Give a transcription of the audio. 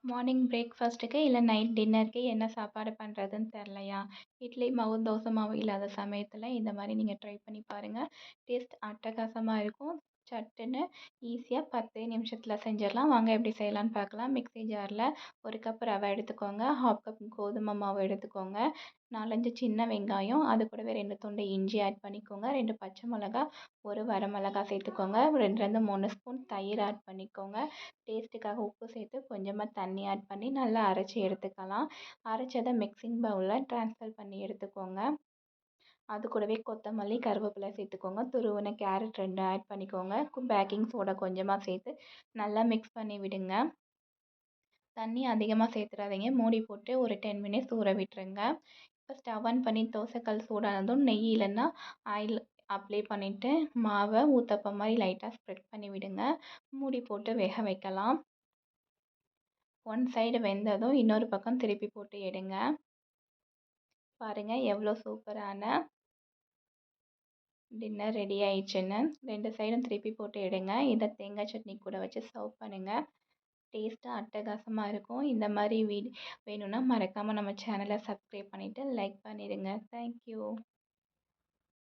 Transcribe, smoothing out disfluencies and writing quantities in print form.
Morning பிரேக்ஃபாஸ்ட்டுக்கு இல்ல night டின்னருக்கு என்ன சாப்பாடு பண்ணுறதுன்னு தெரிலையா? இட்லி மாவு, தோசை மாவு இல்லாத சமயத்துல இந்த மாரி நீங்க ட்ரை பண்ணி பாருங்க. டேஸ்ட் அட்டகாசமா இருக்கும். சட்டுன்னு ஈஸியா 10 நிமிஷத்துல செஞ்சிடலாம். வாங்க எப்படி செய்யலான்னு பார்க்கலாம். மிக்ஸி ஜார்ல 1 கப் ரவை எடுத்துக்கோங்க. 1/2 கப் கோதுமை மாவு எடுத்துக்கோங்க. 4, 5 சின்ன வெங்காயம், அது கூடவே 2 துண்டு இஞ்சி ஆட் பண்ணிக்கோங்க. 2 பச்சை மிளகா, 1 வரமிளகா சேர்த்துக்கோங்க. 2லேருந்து 3 ஸ்பூன் தயிர் ஆட் பண்ணிக்கோங்க. டேஸ்ட்டுக்காக உப்பு சேர்த்து கொஞ்சமாக தண்ணி ஆட் பண்ணி நல்லா அரைச்சி எடுத்துக்கலாம். அரைச்சதை மிக்சிங் பவுலில் ட்ரான்ஸ்ஃபர் பண்ணி எடுத்துக்கோங்க. அது கூடவே கொத்தமல்லி, கருவேப்பிலை சேர்த்துக்கோங்க. துருவின கேரட் 2 ஆட் பண்ணிக்கோங்க. பேக்கிங் சோடா கொஞ்சமாக சேர்த்து நல்லா மிக்ஸ் பண்ணி விடுங்க. தண்ணி அதிகமாக சேர்த்துறாதீங்க. மூடி போட்டு ஒரு 10 மினிட்ஸ் ஊற விட்டுருங்க. இப்போ ஸ்டவ் ஆன் பண்ணி தோசைக்கல் சூடானதும் நெய் இல்லைன்னா ஆயில் அப்ளை பண்ணிவிட்டு மாவை ஊத்தப்பம் மாதிரி லைட்டாக ஸ்ப்ரெட் பண்ணி விடுங்க. மூடி போட்டு வேக வைக்கலாம். ஒன் சைடு வெந்ததும் இன்னொரு பக்கம் திருப்பி போட்டு எடுங்க. பாருங்கள் எவ்வளோ சூப்பரான டின்னர் ரெடி ஆயிடுச்சுன்னு. 2 சைடும் திருப்பி போட்டு எடுங்க. இதை தேங்காய் சட்னி கூட வச்சு சர்வ் பண்ணுங்கள். டேஸ்ட்டாக அட்டகாசமாக இருக்கும். இந்த மாதிரி வேணும்னா மறக்காமல் நம்ம சேனலை சப்ஸ்கிரைப் பண்ணிவிட்டு லைக் பண்ணிடுங்க. தேங்க்யூ.